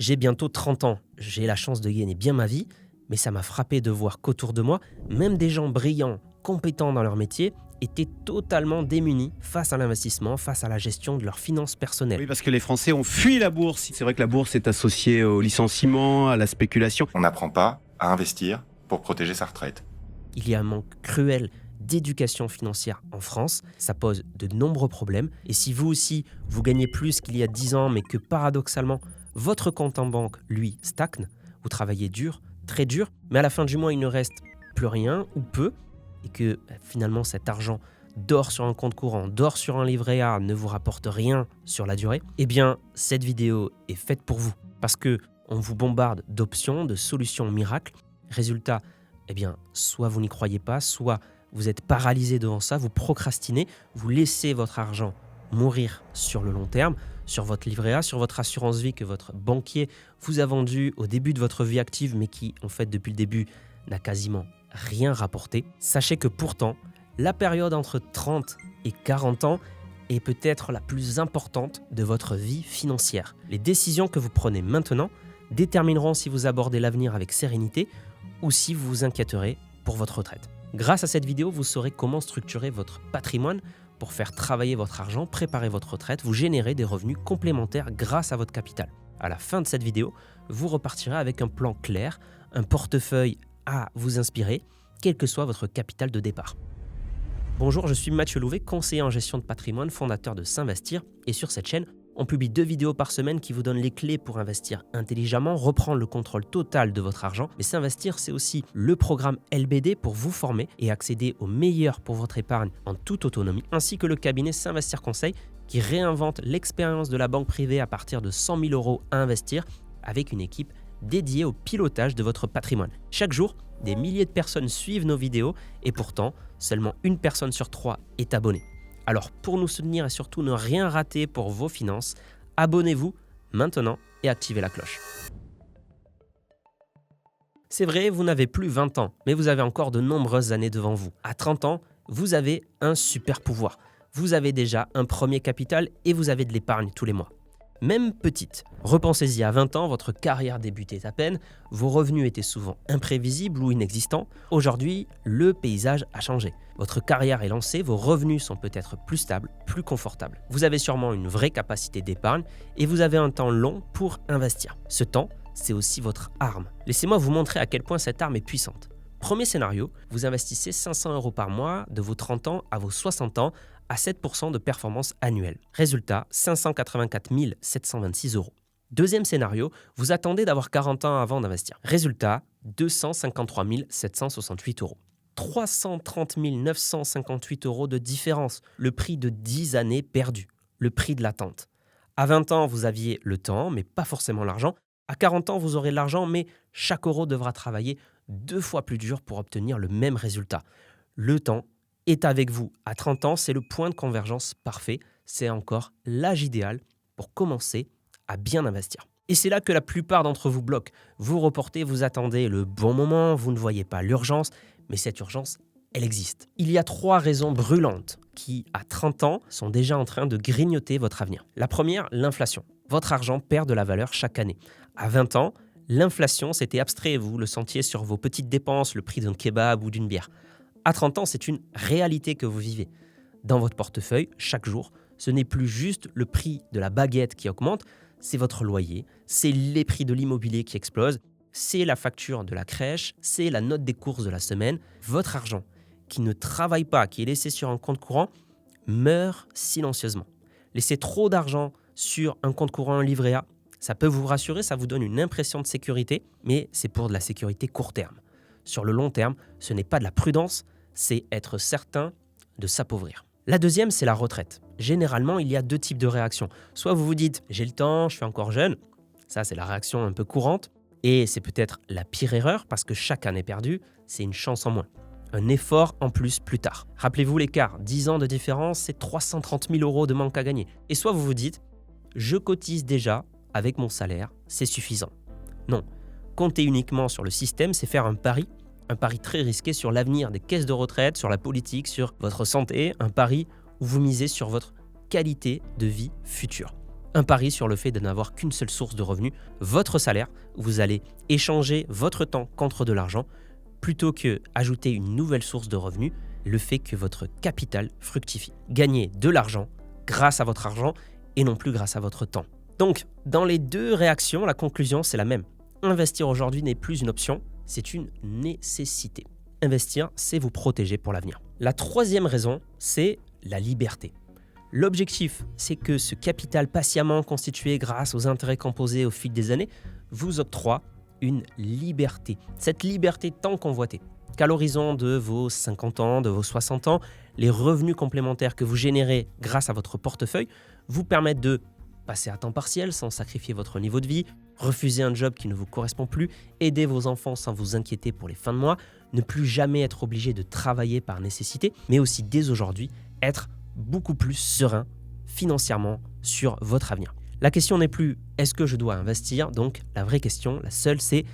J'ai bientôt 30 ans, j'ai la chance de gagner bien ma vie, mais ça m'a frappé de voir qu'autour de moi, même des gens brillants, compétents dans leur métier, étaient totalement démunis face à l'investissement, face à la gestion de leurs finances personnelles. Oui, parce que les Français ont fui la bourse. C'est vrai que la bourse est associée au licenciement, à la spéculation. On n'apprend pas à investir pour protéger sa retraite. Il y a un manque cruel d'éducation financière en France, ça pose de nombreux problèmes. Et si vous aussi, vous gagnez plus qu'il y a 10 ans, mais que paradoxalement, votre compte en banque, lui, stagne, vous travaillez dur, très dur, mais à la fin du mois, il ne reste plus rien ou peu, et que finalement cet argent dort sur un compte courant, dort sur un livret A, ne vous rapporte rien sur la durée, eh bien, cette vidéo est faite pour vous. Parce que on vous bombarde d'options, de solutions miracles. Résultat, eh bien, soit vous n'y croyez pas, soit vous êtes paralysé devant ça, vous procrastinez, vous laissez votre argent mourir sur le long terme, sur votre livret A, sur votre assurance vie que votre banquier vous a vendu au début de votre vie active, mais qui, en fait, depuis le début, n'a quasiment rien rapporté. Sachez que pourtant, la période entre 30 et 40 ans est peut-être la plus importante de votre vie financière. Les décisions que vous prenez maintenant détermineront si vous abordez l'avenir avec sérénité ou si vous vous inquiéterez pour votre retraite. Grâce à cette vidéo, vous saurez comment structurer votre patrimoine pour faire travailler votre argent, préparer votre retraite, vous générer des revenus complémentaires grâce à votre capital. À la fin de cette vidéo, vous repartirez avec un plan clair, un portefeuille à vous inspirer, quel que soit votre capital de départ. Bonjour, je suis Mathieu Louvet, conseiller en gestion de patrimoine, fondateur de S'investir, et sur cette chaîne, on publie 2 vidéos par semaine qui vous donnent les clés pour investir intelligemment, reprendre le contrôle total de votre argent. Mais S'investir, c'est aussi le programme LBD pour vous former et accéder au meilleur pour votre épargne en toute autonomie, ainsi que le cabinet S'investir Conseil qui réinvente l'expérience de la banque privée à partir de 100 000 € à investir avec une équipe dédiée au pilotage de votre patrimoine. Chaque jour, des milliers de personnes suivent nos vidéos et pourtant, seulement 1 personne sur 3 est abonnée. Alors pour nous soutenir et surtout ne rien rater pour vos finances, abonnez-vous maintenant et activez la cloche. C'est vrai, vous n'avez plus 20 ans, mais vous avez encore de nombreuses années devant vous. À 30 ans, vous avez un super pouvoir. Vous avez déjà un premier capital et vous avez de l'épargne tous les mois. Même petite. Repensez-y, à 20 ans, votre carrière débutait à peine, vos revenus étaient souvent imprévisibles ou inexistants. Aujourd'hui, le paysage a changé. Votre carrière est lancée, vos revenus sont peut-être plus stables, plus confortables. Vous avez sûrement une vraie capacité d'épargne et vous avez un temps long pour investir. Ce temps, c'est aussi votre arme. Laissez-moi vous montrer à quel point cette arme est puissante. Premier scénario, vous investissez 500 € par mois de vos 30 ans à vos 60 ans à 7% de performance annuelle. Résultat, 584 726 €. Deuxième scénario, vous attendez d'avoir 40 ans avant d'investir. Résultat, 253 768 €. 330 958 € de différence, le prix de 10 années perdues, le prix de l'attente. À 20 ans, vous aviez le temps, mais pas forcément l'argent. À 40 ans, vous aurez l'argent, mais chaque euro devra travailler 2 fois plus dur pour obtenir le même résultat. Le temps est avec vous. À 30 ans, c'est le point de convergence parfait. C'est encore l'âge idéal pour commencer à bien investir. Et c'est là que la plupart d'entre vous bloquent. Vous reportez, vous attendez le bon moment, vous ne voyez pas l'urgence, mais cette urgence, elle existe. Il y a 3 raisons brûlantes qui, à 30 ans, sont déjà en train de grignoter votre avenir. La première, l'inflation. Votre argent perd de la valeur chaque année. À 20 ans, l'inflation, c'était abstrait, vous le sentiez sur vos petites dépenses, le prix d'un kebab ou d'une bière. À 30 ans, c'est une réalité que vous vivez. Dans votre portefeuille, chaque jour, ce n'est plus juste le prix de la baguette qui augmente, c'est votre loyer, c'est les prix de l'immobilier qui explosent, c'est la facture de la crèche, c'est la note des courses de la semaine. Votre argent, qui ne travaille pas, qui est laissé sur un compte courant, meurt silencieusement. Laisser trop d'argent sur un compte courant, un livret A, ça peut vous rassurer, ça vous donne une impression de sécurité, mais c'est pour de la sécurité court terme. Sur le long terme, ce n'est pas de la prudence, c'est être certain de s'appauvrir. La deuxième, c'est la retraite. Généralement, il y a 2 types de réactions. Soit vous vous dites « j'ai le temps, je suis encore jeune », ça c'est la réaction un peu courante, et c'est peut-être la pire erreur parce que chaque année perdue, c'est une chance en moins. Un effort en plus tard. Rappelez-vous l'écart, 10 ans de différence, c'est 330 000 € de manque à gagner. Et soit vous vous dites « je cotise déjà avec mon salaire, c'est suffisant ». Non, compter uniquement sur le système, c'est faire un pari très risqué sur l'avenir des caisses de retraite, sur la politique, sur votre santé, un pari où vous misez sur votre qualité de vie future. Un pari sur le fait de n'avoir qu'une seule source de revenus, votre salaire. Vous allez échanger votre temps contre de l'argent plutôt que ajouter une nouvelle source de revenus, le fait que votre capital fructifie. Gagnez de l'argent grâce à votre argent et non plus grâce à votre temps. Donc, dans les deux réactions, la conclusion, c'est la même. Investir aujourd'hui n'est plus une option, c'est une nécessité. Investir, c'est vous protéger pour l'avenir. La troisième raison, c'est la liberté. L'objectif, c'est que ce capital patiemment constitué grâce aux intérêts composés au fil des années vous octroie une liberté. Cette liberté tant convoitée. Qu'à l'horizon de vos 50 ans, de vos 60 ans, les revenus complémentaires que vous générez grâce à votre portefeuille vous permettent de passer à temps partiel sans sacrifier votre niveau de vie, refuser un job qui ne vous correspond plus, aider vos enfants sans vous inquiéter pour les fins de mois, ne plus jamais être obligé de travailler par nécessité, mais aussi dès aujourd'hui être beaucoup plus serein financièrement sur votre avenir. La question n'est plus est-ce que je dois investir, donc la vraie question, la seule, c'est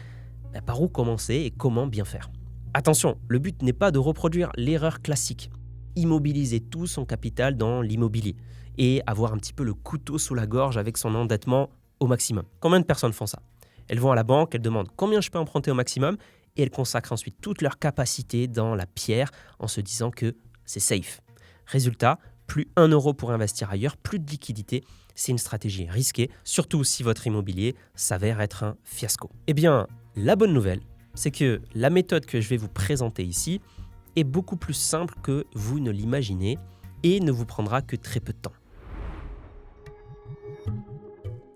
par où commencer et comment bien faire. Attention, le but n'est pas de reproduire l'erreur classique, immobiliser tout son capital dans l'immobilier et avoir un petit peu le couteau sous la gorge avec son endettement au maximum. Combien de personnes font ça? Elles vont à la banque, elles demandent combien je peux emprunter au maximum et elles consacrent ensuite toute leur capacité dans la pierre en se disant que c'est safe. Résultat, plus 1 euro pour investir ailleurs, plus de liquidité. C'est une stratégie risquée, surtout si votre immobilier s'avère être un fiasco. Eh bien, la bonne nouvelle, c'est que la méthode que je vais vous présenter ici est beaucoup plus simple que vous ne l'imaginez et ne vous prendra que très peu de temps.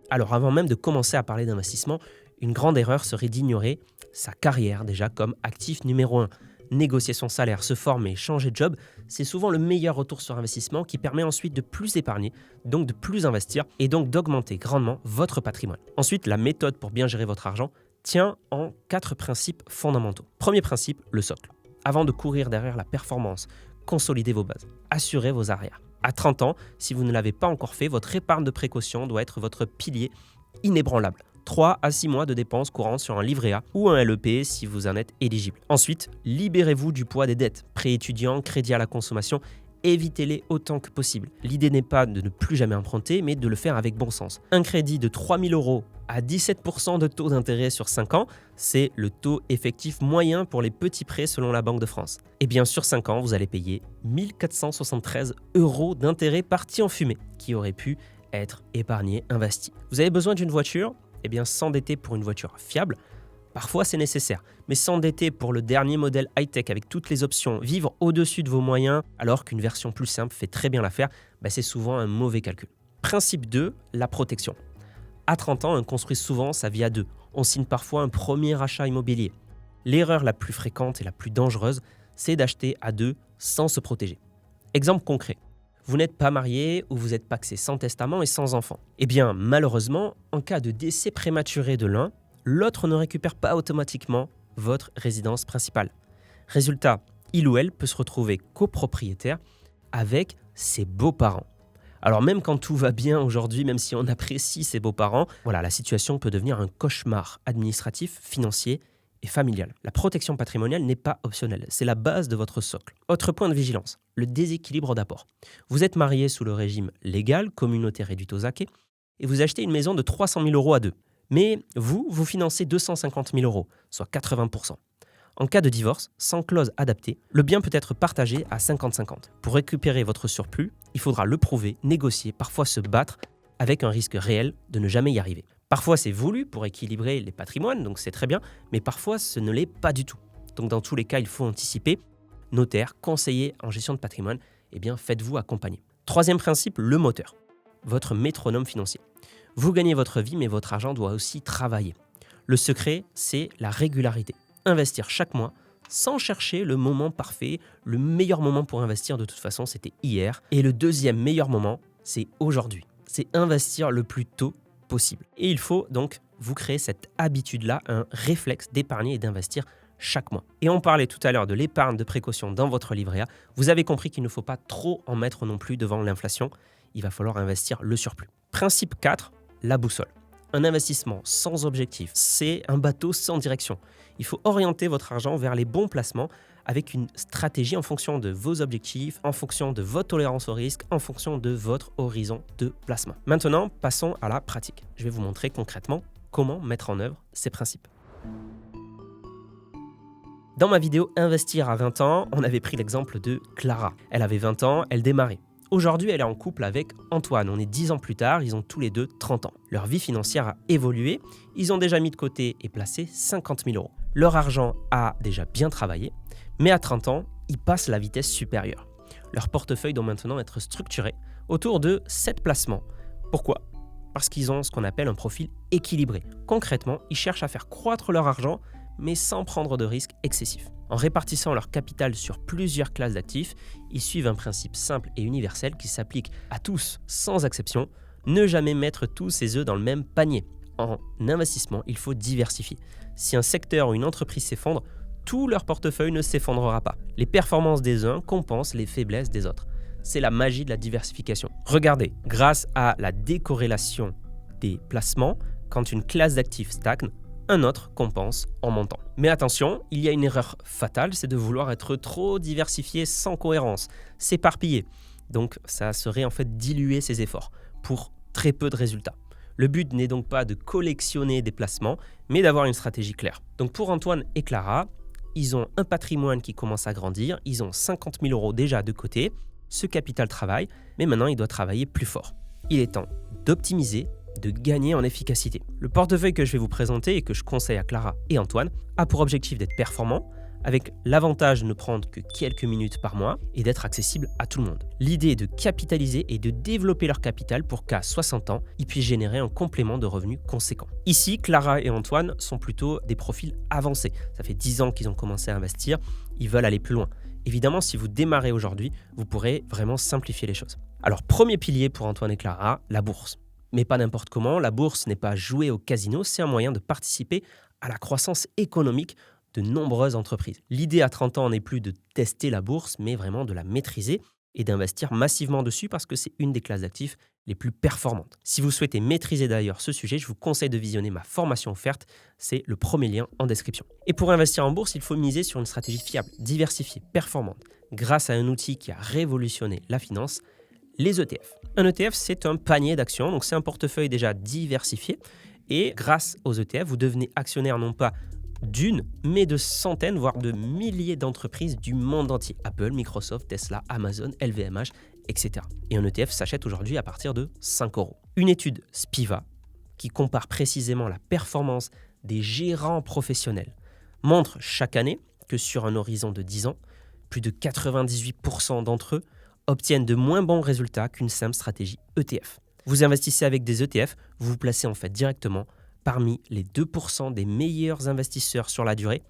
Alors, avant même de commencer à parler d'investissement, une grande erreur serait d'ignorer sa carrière déjà comme actif numéro 1. Négocier son salaire, se former, changer de job, c'est souvent le meilleur retour sur investissement qui permet ensuite de plus épargner, donc de plus investir et donc d'augmenter grandement votre patrimoine. Ensuite, la méthode pour bien gérer votre argent tient en 4 principes fondamentaux. Premier principe, le socle. Avant de courir derrière la performance, consolidez vos bases, assurez vos arrières. À 30 ans, si vous ne l'avez pas encore fait, votre épargne de précaution doit être votre pilier inébranlable. 3 à 6 mois de dépenses courantes sur un livret A ou un LEP si vous en êtes éligible. Ensuite, libérez-vous du poids des dettes. Prêts étudiants, crédit à la consommation, évitez-les autant que possible. L'idée n'est pas de ne plus jamais emprunter, mais de le faire avec bon sens. Un crédit de 3 000 € à 17% de taux d'intérêt sur 5 ans, c'est le taux effectif moyen pour les petits prêts selon la Banque de France. Et bien sur 5 ans, vous allez payer 1 473 € d'intérêt partis en fumée, qui auraient pu être épargnés, investis. Vous avez besoin d'une voiture ? Eh bien, s'endetter pour une voiture fiable, parfois c'est nécessaire. Mais s'endetter pour le dernier modèle high-tech avec toutes les options, vivre au-dessus de vos moyens alors qu'une version plus simple fait très bien l'affaire, c'est souvent un mauvais calcul. Principe 2, la protection. À 30 ans, on construit souvent sa vie à deux. On signe parfois un premier achat immobilier. L'erreur la plus fréquente et la plus dangereuse, c'est d'acheter à deux sans se protéger. Exemple concret. Vous n'êtes pas marié ou vous êtes pacsé sans testament et sans enfant. Eh bien, malheureusement, en cas de décès prématuré de l'un, l'autre ne récupère pas automatiquement votre résidence principale. Résultat, il ou elle peut se retrouver copropriétaire avec ses beaux-parents. Alors même quand tout va bien aujourd'hui, même si on apprécie ses beaux-parents, la situation peut devenir un cauchemar administratif, financier et familial. La protection patrimoniale n'est pas optionnelle, c'est la base de votre socle. Autre point de vigilance, le déséquilibre d'apport. Vous êtes marié sous le régime légal, communautaire réduit aux acquis, et vous achetez une maison de 300 000 € à deux. Mais vous financez 250 000 €, soit 80%. En cas de divorce, sans clause adaptée, le bien peut être partagé à 50-50. Pour récupérer votre surplus, il faudra le prouver, négocier, parfois se battre, avec un risque réel de ne jamais y arriver. Parfois c'est voulu pour équilibrer les patrimoines, donc c'est très bien, mais parfois ce ne l'est pas du tout. Donc dans tous les cas, il faut anticiper. Notaire, conseiller en gestion de patrimoine, faites-vous accompagner. Troisième principe, le moteur. Votre métronome financier. Vous gagnez votre vie, mais votre argent doit aussi travailler. Le secret, c'est la régularité. Investir chaque mois sans chercher le moment parfait. Le meilleur moment pour investir, de toute façon, c'était hier. Et le deuxième meilleur moment, c'est aujourd'hui. C'est investir le plus tôt possible. Et il faut donc vous créer cette habitude-là, un réflexe d'épargner et d'investir chaque mois. Et on parlait tout à l'heure de l'épargne de précaution dans votre livret A. Vous avez compris qu'il ne faut pas trop en mettre non plus devant l'inflation. Il va falloir investir le surplus. Principe 4, la boussole. Un investissement sans objectif, c'est un bateau sans direction. Il faut orienter votre argent vers les bons placements avec une stratégie en fonction de vos objectifs, en fonction de votre tolérance au risque, en fonction de votre horizon de placement. Maintenant, passons à la pratique. Je vais vous montrer concrètement comment mettre en œuvre ces principes. Dans ma vidéo Investir à 20 ans, on avait pris l'exemple de Clara. Elle avait 20 ans, elle démarrait. Aujourd'hui, elle est en couple avec Antoine. On est 10 ans plus tard, ils ont tous les deux 30 ans. Leur vie financière a évolué. Ils ont déjà mis de côté et placé 50 000 €. Leur argent a déjà bien travaillé, mais à 30 ans, ils passent la vitesse supérieure. Leur portefeuille doit maintenant être structuré autour de 7 placements. Pourquoi ? Parce qu'ils ont ce qu'on appelle un profil équilibré. Concrètement, ils cherchent à faire croître leur argent, mais sans prendre de risques excessifs. En répartissant leur capital sur plusieurs classes d'actifs, ils suivent un principe simple et universel qui s'applique à tous sans exception, ne jamais mettre tous ses œufs dans le même panier. En investissement, il faut diversifier. Si un secteur ou une entreprise s'effondre, tout leur portefeuille ne s'effondrera pas. Les performances des uns compensent les faiblesses des autres. C'est la magie de la diversification. Regardez, grâce à la décorrélation des placements, quand une classe d'actifs stagne, un autre compense en montant. Mais attention, il y a une erreur fatale, c'est de vouloir être trop diversifié sans cohérence, s'éparpiller. Donc ça serait en fait diluer ses efforts pour très peu de résultats. Le but n'est donc pas de collectionner des placements, mais d'avoir une stratégie claire. Donc pour Antoine et Clara, ils ont un patrimoine qui commence à grandir, ils ont 50 000 € déjà de côté, ce capital travaille, mais maintenant il doit travailler plus fort. Il est temps d'optimiser, de gagner en efficacité. Le portefeuille que je vais vous présenter et que je conseille à Clara et Antoine a pour objectif d'être performant, avec l'avantage de ne prendre que quelques minutes par mois et d'être accessible à tout le monde. L'idée est de capitaliser et de développer leur capital pour qu'à 60 ans, ils puissent générer un complément de revenus conséquent. Ici, Clara et Antoine sont plutôt des profils avancés. Ça fait 10 ans qu'ils ont commencé à investir, ils veulent aller plus loin. Évidemment, si vous démarrez aujourd'hui, vous pourrez vraiment simplifier les choses. Alors, premier pilier pour Antoine et Clara, la bourse. Mais pas n'importe comment, la bourse n'est pas jouer au casino, c'est un moyen de participer à la croissance économique de nombreuses entreprises. L'idée à 30 ans n'est plus de tester la bourse, mais vraiment de la maîtriser et d'investir massivement dessus parce que c'est une des classes d'actifs les plus performantes. Si vous souhaitez maîtriser d'ailleurs ce sujet, je vous conseille de visionner ma formation offerte, c'est le premier lien en description. Et pour investir en bourse, il faut miser sur une stratégie fiable, diversifiée, performante, grâce à un outil qui a révolutionné la finance, les ETF. Un ETF, c'est un panier d'actions, donc c'est un portefeuille déjà diversifié. Et grâce aux ETF, vous devenez actionnaire non pas d'une, mais de centaines, voire de milliers d'entreprises du monde entier. Apple, Microsoft, Tesla, Amazon, LVMH, etc. Et un ETF s'achète aujourd'hui à partir de 5 €. Une étude Spiva, qui compare précisément la performance des gérants professionnels, montre chaque année que sur un horizon de 10 ans, plus de 98% d'entre eux obtiennent de moins bons résultats qu'une simple stratégie ETF. Vous investissez avec des ETF, vous vous placez en fait directement parmi les 2% des meilleurs investisseurs sur la durée,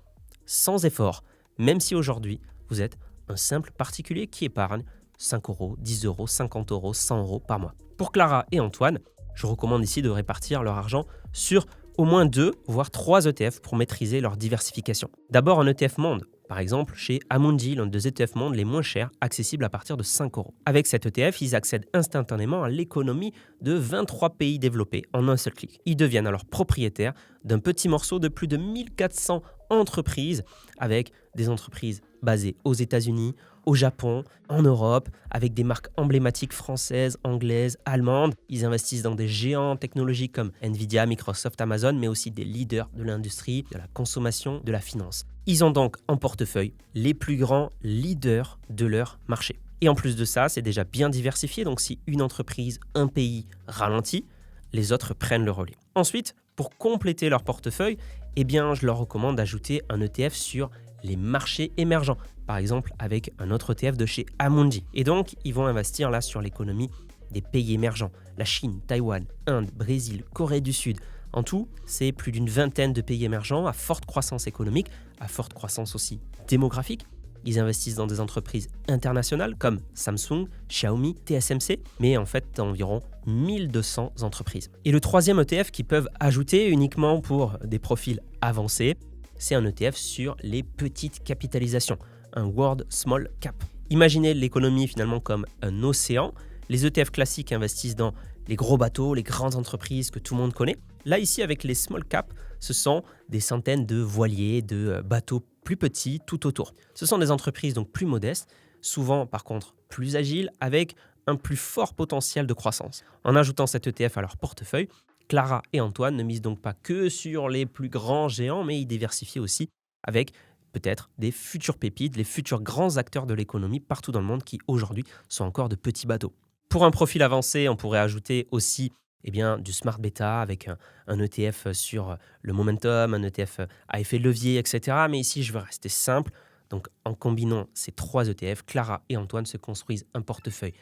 sans effort, même si aujourd'hui vous êtes un simple particulier qui épargne 5 €, 10 €, 50 €, 100 € par mois. Pour Clara et Antoine, je recommande ici de répartir leur argent sur au moins 2, voire 3 ETF pour maîtriser leur diversification. D'abord un ETF monde, par exemple chez Amundi, l'un des ETF monde les moins chers, accessible à partir de 5 €. Avec cet ETF, ils accèdent instantanément à l'économie de 23 pays développés en un seul clic. Ils deviennent alors propriétaires d'un petit morceau de plus de 1400 entreprises, avec des entreprises basées aux États-Unis, au Japon, en Europe, avec des marques emblématiques françaises, anglaises, allemandes. Ils investissent dans des géants technologiques comme Nvidia, Microsoft, Amazon, mais aussi des leaders de l'industrie, de la consommation, de la finance. Ils ont donc en portefeuille les plus grands leaders de leur marché. Et en plus de ça, c'est déjà bien diversifié, donc si une entreprise, un pays ralentit, les autres prennent le relais. Ensuite, pour compléter leur portefeuille, je leur recommande d'ajouter un ETF sur les marchés émergents, par exemple avec un autre ETF de chez Amundi. Et donc, ils vont investir là sur l'économie des pays émergents, la Chine, Taïwan, Inde, Brésil, Corée du Sud. En tout, c'est plus d'une vingtaine de pays émergents à forte croissance économique, à forte croissance aussi démographique. Ils investissent dans des entreprises internationales comme Samsung, Xiaomi, TSMC, mais en fait environ 1200 entreprises. Et le troisième ETF qu'ils peuvent ajouter uniquement pour des profils avancés, c'est un ETF sur les petites capitalisations, un World Small Cap. Imaginez l'économie finalement comme un océan. Les ETF classiques investissent dans les gros bateaux, les grandes entreprises que tout le monde connaît. Là, ici, avec les small caps, ce sont des centaines de voiliers, de bateaux plus petits tout autour. Ce sont des entreprises donc plus modestes, souvent par contre plus agiles, avec un plus fort potentiel de croissance. En ajoutant cet ETF à leur portefeuille, Clara et Antoine ne misent donc pas que sur les plus grands géants, mais ils diversifient aussi avec peut-être des futurs pépites, les futurs grands acteurs de l'économie partout dans le monde qui aujourd'hui sont encore de petits bateaux. Pour un profil avancé, on pourrait ajouter aussi du smart beta avec un ETF sur le momentum, un ETF à effet de levier, etc. Mais ici, je vais rester simple. Donc, en combinant ces 3 ETF, Clara et Antoine se construisent un portefeuille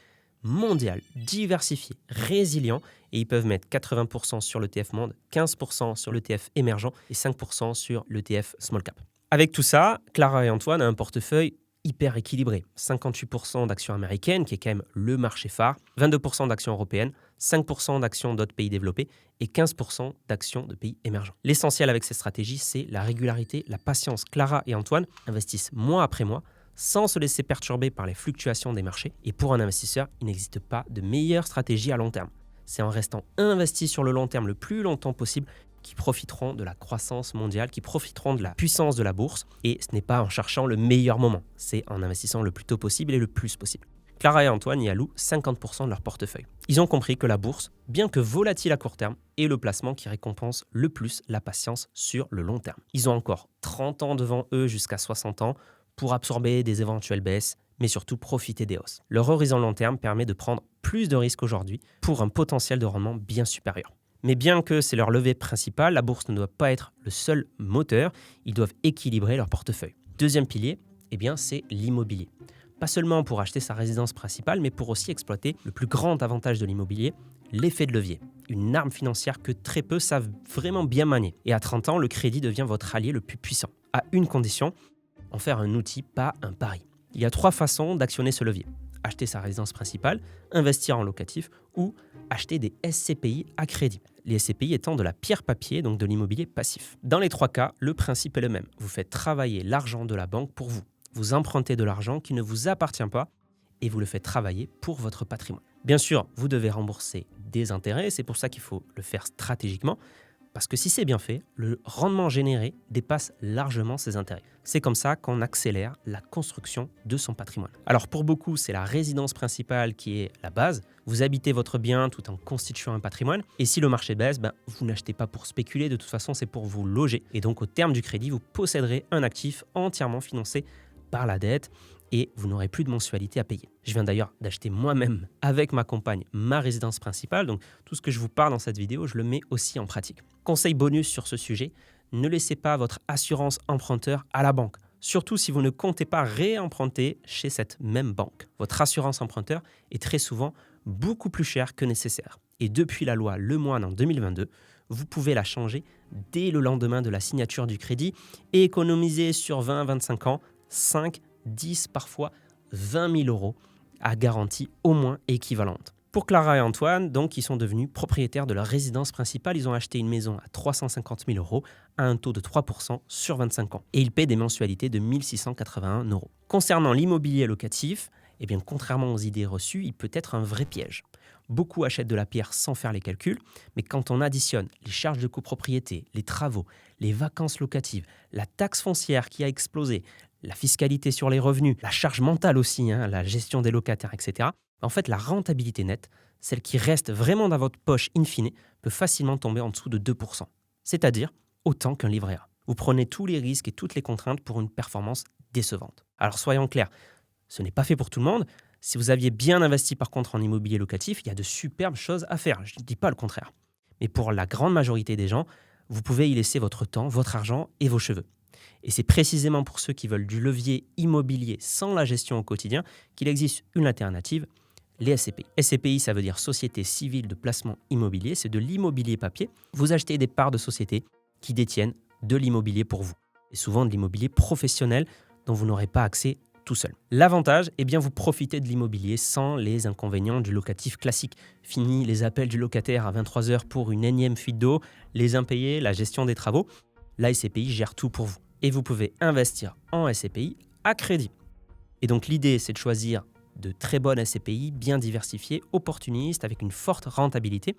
mondial, diversifié, résilient, et ils peuvent mettre 80% sur l'ETF monde, 15% sur l'ETF émergent et 5% sur l'ETF small cap. Avec tout ça, Clara et Antoine ont un portefeuille hyper équilibré. 58% d'actions américaines, qui est quand même le marché phare, 22% d'actions européennes, 5% d'actions d'autres pays développés et 15% d'actions de pays émergents. L'essentiel avec ces stratégies, c'est la régularité, la patience. Clara et Antoine investissent mois après mois, sans se laisser perturber par les fluctuations des marchés. Et pour un investisseur, il n'existe pas de meilleure stratégie à long terme. C'est en restant investi sur le long terme le plus longtemps possible qui profiteront de la croissance mondiale, qui profiteront de la puissance de la bourse. Et ce n'est pas en cherchant le meilleur moment, c'est en investissant le plus tôt possible et le plus possible. Clara et Antoine y allouent 50% de leur portefeuille. Ils ont compris que la bourse, bien que volatile à court terme, est le placement qui récompense le plus la patience sur le long terme. Ils ont encore 30 ans devant eux jusqu'à 60 ans pour absorber des éventuelles baisses, mais surtout profiter des hausses. Leur horizon long terme permet de prendre plus de risques aujourd'hui pour un potentiel de rendement bien supérieur. Mais bien que c'est leur levier principal, la bourse ne doit pas être le seul moteur, ils doivent équilibrer leur portefeuille. Deuxième pilier, c'est l'immobilier. Pas seulement pour acheter sa résidence principale, mais pour aussi exploiter le plus grand avantage de l'immobilier, l'effet de levier. Une arme financière que très peu savent vraiment bien manier. Et à 30 ans, le crédit devient votre allié le plus puissant. À une condition, en faire un outil, pas un pari. Il y a 3 façons d'actionner ce levier. Acheter sa résidence principale, investir en locatif ou acheter des SCPI à crédit. Les SCPI étant de la pierre papier, donc de l'immobilier passif. Dans les 3 cas, le principe est le même. Vous faites travailler l'argent de la banque pour vous. Vous empruntez de l'argent qui ne vous appartient pas et vous le faites travailler pour votre patrimoine. Bien sûr, vous devez rembourser des intérêts, c'est pour ça qu'il faut le faire stratégiquement, parce que si c'est bien fait, le rendement généré dépasse largement ses intérêts. C'est comme ça qu'on accélère la construction de son patrimoine. Alors pour beaucoup, c'est la résidence principale qui est la base. Vous habitez votre bien tout en constituant un patrimoine. Et si le marché baisse, vous n'achetez pas pour spéculer, de toute façon c'est pour vous loger. Et donc au terme du crédit, vous posséderez un actif entièrement financé par la dette et vous n'aurez plus de mensualité à payer. Je viens d'ailleurs d'acheter moi-même avec ma compagne ma résidence principale, donc tout ce que je vous parle dans cette vidéo, je le mets aussi en pratique. Conseil bonus sur ce sujet, ne laissez pas votre assurance emprunteur à la banque, surtout si vous ne comptez pas réemprunter chez cette même banque. Votre assurance emprunteur est très souvent beaucoup plus chère que nécessaire. Et depuis la loi Lemoine en 2022, vous pouvez la changer dès le lendemain de la signature du crédit et économiser sur 20-25 ans 5, 10, parfois 20 000 euros à garantie au moins équivalente. Pour Clara et Antoine, donc, ils sont devenus propriétaires de leur résidence principale. Ils ont acheté une maison à 350 000 euros à un taux de 3% sur 25 ans. Et ils paient des mensualités de 1 681 euros. Concernant l'immobilier locatif, contrairement aux idées reçues, il peut être un vrai piège. Beaucoup achètent de la pierre sans faire les calculs, mais quand on additionne les charges de copropriété, les travaux, les vacances locatives, la taxe foncière qui a explosé, la fiscalité sur les revenus, la charge mentale aussi, la gestion des locataires, etc. En fait, la rentabilité nette, celle qui reste vraiment dans votre poche in fine, peut facilement tomber en dessous de 2%. C'est-à-dire autant qu'un livret A. Vous prenez tous les risques et toutes les contraintes pour une performance décevante. Alors soyons clairs, ce n'est pas fait pour tout le monde. Si vous aviez bien investi par contre en immobilier locatif, il y a de superbes choses à faire. Je ne dis pas le contraire. Mais pour la grande majorité des gens, vous pouvez y laisser votre temps, votre argent et vos cheveux. Et c'est précisément pour ceux qui veulent du levier immobilier sans la gestion au quotidien qu'il existe une alternative, les SCPI. SCPI, ça veut dire Société Civile de Placement Immobilier, c'est de l'immobilier papier. Vous achetez des parts de sociétés qui détiennent de l'immobilier pour vous. Et souvent de l'immobilier professionnel dont vous n'aurez pas accès tout seul. L'avantage, vous profitez de l'immobilier sans les inconvénients du locatif classique. Fini les appels du locataire à 23h pour une énième fuite d'eau, les impayés, la gestion des travaux. La SCPI gère tout pour vous. Et vous pouvez investir en SCPI à crédit. Et donc l'idée, c'est de choisir de très bonnes SCPI, bien diversifiées, opportunistes, avec une forte rentabilité.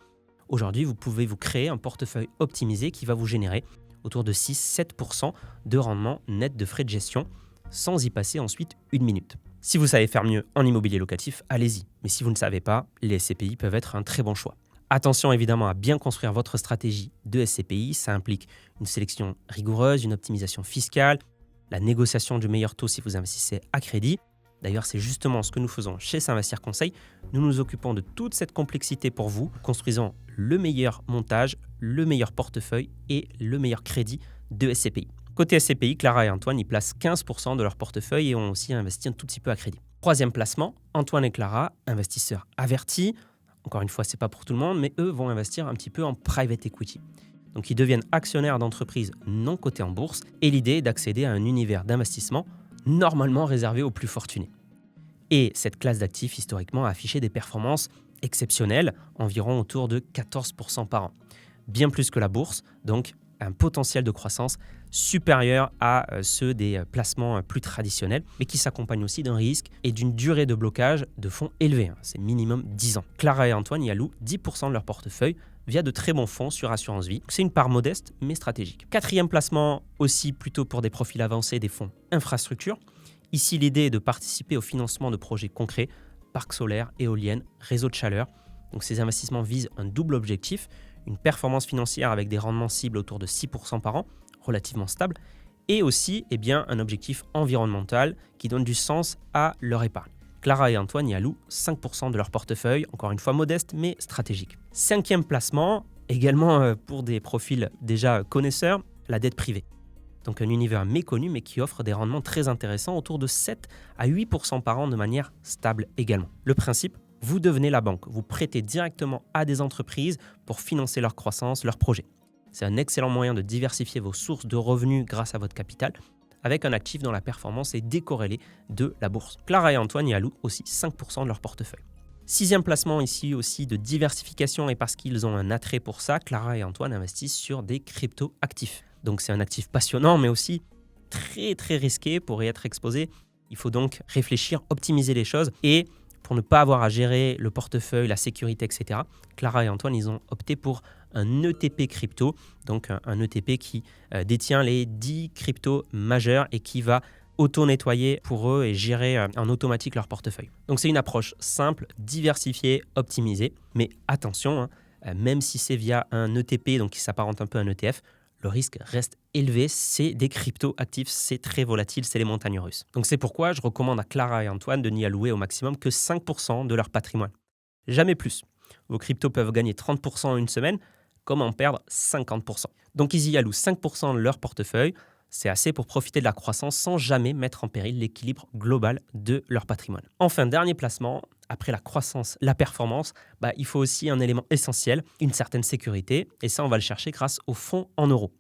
Aujourd'hui, vous pouvez vous créer un portefeuille optimisé qui va vous générer autour de 6-7% de rendement net de frais de gestion, sans y passer ensuite une minute. Si vous savez faire mieux en immobilier locatif, allez-y. Mais si vous ne savez pas, les SCPI peuvent être un très bon choix. Attention évidemment à bien construire votre stratégie de SCPI. Ça implique une sélection rigoureuse, une optimisation fiscale, la négociation du meilleur taux si vous investissez à crédit. D'ailleurs, c'est justement ce que nous faisons chez S'Investir Conseil. Nous nous occupons de toute cette complexité pour vous, construisant le meilleur montage, le meilleur portefeuille et le meilleur crédit de SCPI. Côté SCPI, Clara et Antoine y placent 15% de leur portefeuille et ont aussi investi un tout petit peu à crédit. Troisième placement, Antoine et Clara, investisseurs avertis. Encore une fois, ce n'est pas pour tout le monde, mais eux vont investir un petit peu en private equity. Donc, ils deviennent actionnaires d'entreprises non cotées en bourse et l'idée est d'accéder à un univers d'investissement normalement réservé aux plus fortunés. Et cette classe d'actifs, historiquement, a affiché des performances exceptionnelles, environ autour de 14% par an. Bien plus que la bourse, donc un potentiel de croissance supérieur à ceux des placements plus traditionnels, mais qui s'accompagnent aussi d'un risque et d'une durée de blocage de fonds élevée. C'est minimum 10 ans. Clara et Antoine y allouent 10% de leur portefeuille via de très bons fonds sur assurance vie. C'est une part modeste, mais stratégique. Quatrième placement, aussi plutôt pour des profils avancés, des fonds infrastructures. Ici, l'idée est de participer au financement de projets concrets, parcs solaires, éoliennes, réseaux de chaleur. Donc ces investissements visent un double objectif, une performance financière avec des rendements cibles autour de 6% par an, relativement stable, et aussi un objectif environnemental qui donne du sens à leur épargne. Clara et Antoine y allouent 5% de leur portefeuille, encore une fois modeste mais stratégique. Cinquième placement, également pour des profils déjà connaisseurs, la dette privée. Donc un univers méconnu mais qui offre des rendements très intéressants autour de 7 à 8% par an de manière stable également. Le principe, vous devenez la banque, vous prêtez directement à des entreprises pour financer leur croissance, leurs projets. C'est un excellent moyen de diversifier vos sources de revenus grâce à votre capital, avec un actif dont la performance est décorrélée de la bourse. Clara et Antoine y allouent aussi 5% de leur portefeuille. Sixième placement ici aussi de diversification et parce qu'ils ont un attrait pour ça, Clara et Antoine investissent sur des crypto-actifs. Donc c'est un actif passionnant mais aussi très très risqué pour y être exposé. Il faut donc réfléchir, optimiser les choses et pour ne pas avoir à gérer le portefeuille, la sécurité, etc. Clara et Antoine, ils ont opté pour un ETP crypto, donc un ETP qui détient les 10 cryptos majeurs et qui va auto-nettoyer pour eux et gérer en automatique leur portefeuille. Donc c'est une approche simple, diversifiée, optimisée, mais attention, même si c'est via un ETP, donc qui s'apparente un peu à un ETF, le risque reste élevé, c'est des crypto-actifs, c'est très volatile, c'est les montagnes russes. Donc c'est pourquoi je recommande à Clara et Antoine de n'y allouer au maximum que 5% de leur patrimoine. Jamais plus. Vos cryptos peuvent gagner 30% en une semaine, comme en perdre 50%. Donc ils y allouent 5% de leur portefeuille, c'est assez pour profiter de la croissance sans jamais mettre en péril l'équilibre global de leur patrimoine. Enfin, dernier placement, après la croissance, la performance, il faut aussi un élément essentiel, une certaine sécurité. Et ça, on va le chercher grâce aux fonds en euros.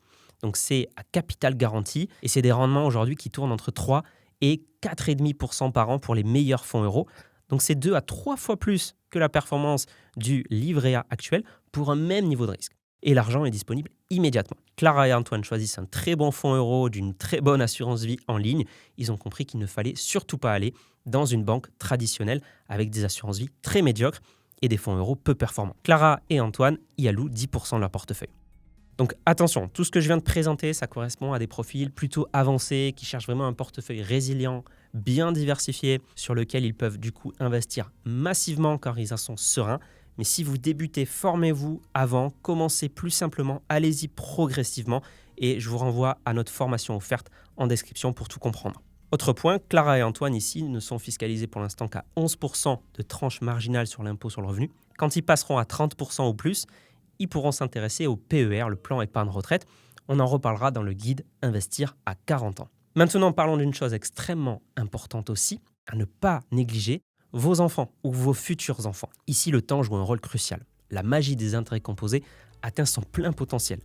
Donc c'est à capital garanti et c'est des rendements aujourd'hui qui tournent entre 3 et 4,5% par an pour les meilleurs fonds euros. Donc c'est 2 à 3 fois plus que la performance du livret A actuel pour un même niveau de risque. Et l'argent est disponible immédiatement. Clara et Antoine choisissent un très bon fonds euro d'une très bonne assurance vie en ligne. Ils ont compris qu'il ne fallait surtout pas aller dans une banque traditionnelle avec des assurances vie très médiocres et des fonds euros peu performants. Clara et Antoine y allouent 10% de leur portefeuille. Donc attention, tout ce que je viens de présenter, ça correspond à des profils plutôt avancés qui cherchent vraiment un portefeuille résilient, bien diversifié, sur lequel ils peuvent du coup investir massivement car ils en sont sereins. Mais si vous débutez, formez-vous avant, commencez plus simplement, allez-y progressivement et je vous renvoie à notre formation offerte en description pour tout comprendre. Autre point, Clara et Antoine ici ne sont fiscalisés pour l'instant qu'à 11% de tranche marginale sur l'impôt sur le revenu. Quand ils passeront à 30% ou plus, ils pourront s'intéresser au PER, le plan épargne retraite. On en reparlera dans le guide Investir à 40 ans. Maintenant, parlons d'une chose extrêmement importante aussi, à ne pas négliger, vos enfants ou vos futurs enfants. Ici, le temps joue un rôle crucial. La magie des intérêts composés atteint son plein potentiel.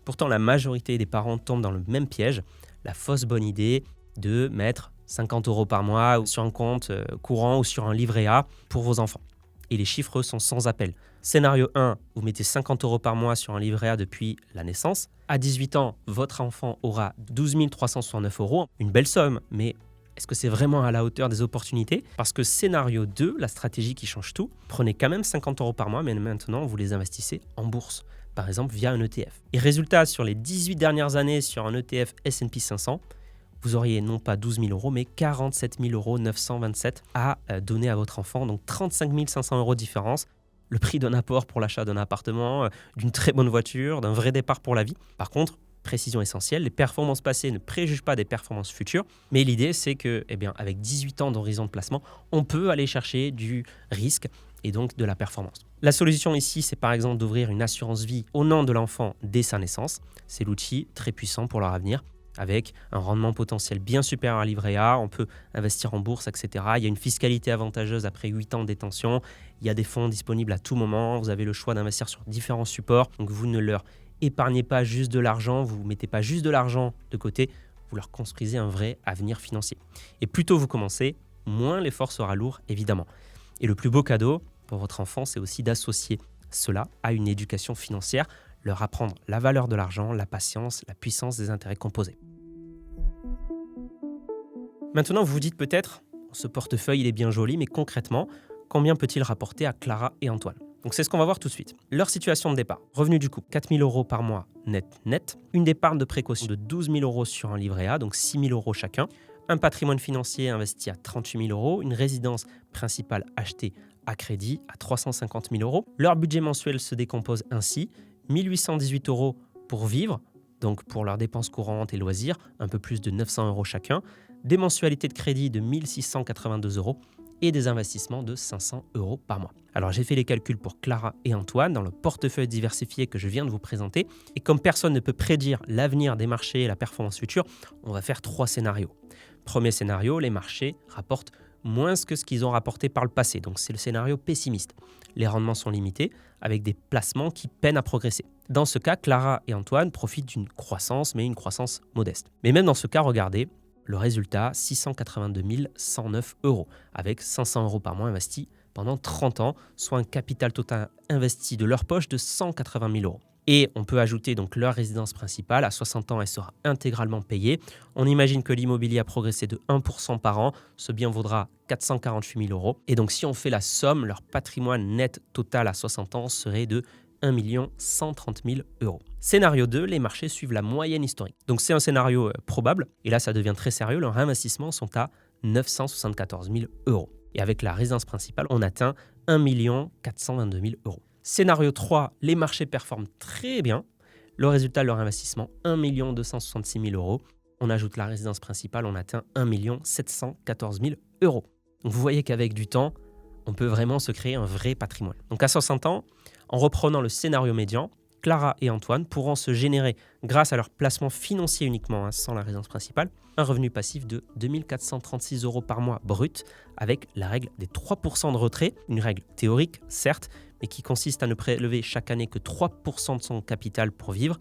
Pourtant, la majorité des parents tombent dans le même piège, la fausse bonne idée de mettre 50 € par mois ou sur un compte courant ou sur un livret A pour vos enfants. Et les chiffres sont sans appel. Scénario 1, vous mettez 50 € par mois sur un livret A depuis la naissance. À 18 ans, votre enfant aura 12 369 €. Une belle somme, mais est-ce que c'est vraiment à la hauteur des opportunités ? Parce que scénario 2, la stratégie qui change tout, prenez quand même 50 € par mois, mais maintenant vous les investissez en bourse. par exemple via un ETF. Et résultat, sur les 18 dernières années sur un ETF S&P 500, vous auriez non pas 12 000 euros, mais 47 927 € à donner à votre enfant. Donc 35 500 € de différence. Le prix d'un apport pour l'achat d'un appartement, d'une très bonne voiture, d'un vrai départ pour la vie. Par contre, précision essentielle, les performances passées ne préjugent pas des performances futures. Mais l'idée, c'est que, avec 18 ans d'horizon de placement, on peut aller chercher du risque et donc de la performance. La solution ici, c'est par exemple d'ouvrir une assurance vie au nom de l'enfant dès sa naissance. C'est l'outil très puissant pour leur avenir. Avec un rendement potentiel bien supérieur à livret A, on peut investir en bourse, etc. Il y a une fiscalité avantageuse après 8 ans de détention. Il y a des fonds disponibles à tout moment. Vous avez le choix d'investir sur différents supports. Donc vous ne leur épargnez pas juste de l'argent, vous ne mettez pas juste de l'argent de côté, vous leur construisez un vrai avenir financier. Et plus tôt vous commencez, moins l'effort sera lourd, évidemment. Et le plus beau cadeau pour votre enfant, c'est aussi d'associer cela à une éducation financière, leur apprendre la valeur de l'argent, la patience, la puissance des intérêts composés. Maintenant, vous vous dites peut-être, ce portefeuille il est bien joli, mais concrètement, combien peut-il rapporter à Clara et Antoine ? Donc c'est ce qu'on va voir tout de suite. Leur situation de départ. Revenu du couple, 4 000 € par mois net. Une épargne de précaution de 12 000 € sur un livret A, donc 6 000 € chacun. Un patrimoine financier investi à 38 000 €. Une résidence principale achetée à crédit à 350 000 €. Leur budget mensuel se décompose ainsi. 1 818 € pour vivre, donc pour leurs dépenses courantes et loisirs, un peu plus de 900 € chacun. Des mensualités de crédit de 1 682 € et des investissements de 500 € par mois. Alors j'ai fait les calculs pour Clara et Antoine dans le portefeuille diversifié que je viens de vous présenter. Et comme personne ne peut prédire l'avenir des marchés et la performance future, on va faire 3 scénarios. Premier scénario, les marchés rapportent moins que ce qu'ils ont rapporté par le passé. Donc c'est le scénario pessimiste. Les rendements sont limités avec des placements qui peinent à progresser. Dans ce cas, Clara et Antoine profitent d'une croissance, mais une croissance modeste. Mais même dans ce cas, regardez, le résultat, 682 109 €, avec 500 € par mois investis pendant 30 ans, soit un capital total investi de leur poche de 180 000 €. Et on peut ajouter donc leur résidence principale. À 60 ans, elle sera intégralement payée. On imagine que l'immobilier a progressé de 1% par an. Ce bien vaudra 448 000 €. Et donc si on fait la somme, leur patrimoine net total à 60 ans serait de 1 130 000 €. Scénario 2, les marchés suivent la moyenne historique. Donc c'est un scénario probable. Et là, ça devient très sérieux. Leurs investissements sont à 974 000 €. Et avec la résidence principale, on atteint 1 422 000 €. Scénario 3, les marchés performent très bien. Le résultat de leur investissement, 1 266 000 €. On ajoute la résidence principale, on atteint 1 714 000 €. Donc vous voyez qu'avec du temps, on peut vraiment se créer un vrai patrimoine. Donc à 60 ans, en reprenant le scénario médian, Clara et Antoine pourront se générer, grâce à leur placement financier uniquement, sans la résidence principale, un revenu passif de 2 436 € par mois brut, avec la règle des 3% de retrait, une règle théorique certes, mais qui consiste à ne prélever chaque année que 3% de son capital pour vivre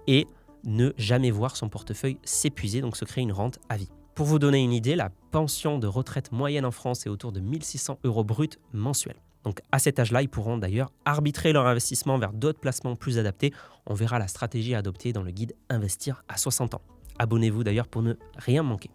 et ne jamais voir son portefeuille s'épuiser, donc se créer une rente à vie. Pour vous donner une idée, la pension de retraite moyenne en France est autour de 1 600 € brut mensuels. Donc à cet âge-là, ils pourront d'ailleurs arbitrer leur investissement vers d'autres placements plus adaptés. On verra la stratégie à adopter dans le guide Investir à 60 ans. Abonnez-vous d'ailleurs pour ne rien manquer.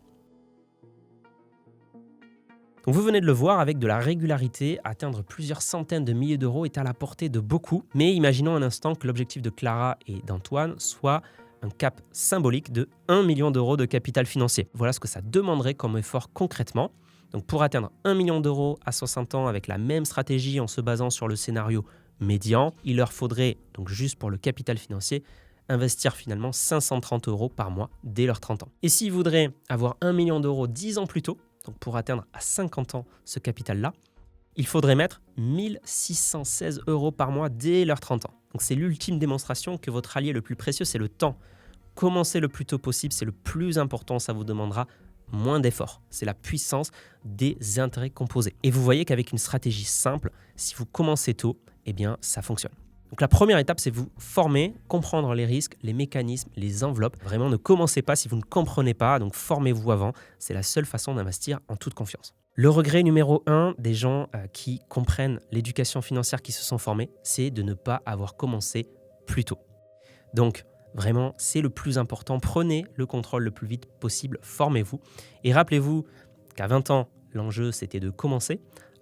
Donc vous venez de le voir, avec de la régularité, atteindre plusieurs centaines de milliers d'euros est à la portée de beaucoup. Mais imaginons un instant que l'objectif de Clara et d'Antoine soit un cap symbolique de 1 million d'euros de capital financier. Voilà ce que ça demanderait comme effort concrètement. Donc pour atteindre 1 million d'euros à 60 ans avec la même stratégie en se basant sur le scénario médian, il leur faudrait, donc juste pour le capital financier, investir finalement 530 € par mois dès leurs 30 ans. Et s'ils voudraient avoir 1 million d'euros 10 ans plus tôt, donc pour atteindre à 50 ans ce capital-là, il faudrait mettre 1 616 € par mois dès leurs 30 ans. Donc c'est l'ultime démonstration que votre allié le plus précieux, c'est le temps. Commencez le plus tôt possible, c'est le plus important, ça vous demandera moins d'efforts. C'est la puissance des intérêts composés. Et vous voyez qu'avec une stratégie simple, si vous commencez tôt, eh bien ça fonctionne. Donc la première étape, c'est vous former, comprendre les risques, les mécanismes, les enveloppes. Vraiment, ne commencez pas si vous ne comprenez pas, donc formez-vous avant. C'est la seule façon d'investir en toute confiance. Le regret numéro 1 des gens qui comprennent l'éducation financière, qui se sont formés, c'est de ne pas avoir commencé plus tôt. Donc vraiment, c'est le plus important. Prenez le contrôle le plus vite possible, formez-vous. Et rappelez-vous qu'à 20 ans, l'enjeu, c'était de commencer.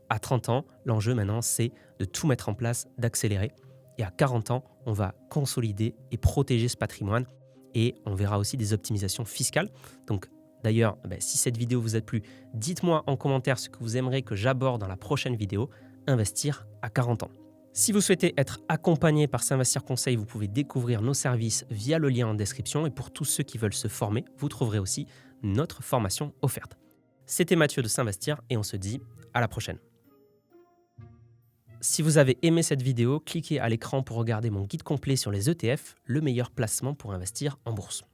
À 30 ans, l'enjeu maintenant, c'est de tout mettre en place, d'accélérer. Et à 40 ans, on va consolider et protéger ce patrimoine. Et on verra aussi des optimisations fiscales. Donc d'ailleurs, si cette vidéo vous a plu, dites-moi en commentaire ce que vous aimeriez que j'aborde dans la prochaine vidéo, investir à 40 ans. Si vous souhaitez être accompagné par S'Investir Conseil, vous pouvez découvrir nos services via le lien en description. Et pour tous ceux qui veulent se former, vous trouverez aussi notre formation offerte. C'était Mathieu de S'Investir et on se dit à la prochaine. Si vous avez aimé cette vidéo, cliquez à l'écran pour regarder mon guide complet sur les ETF, le meilleur placement pour investir en bourse.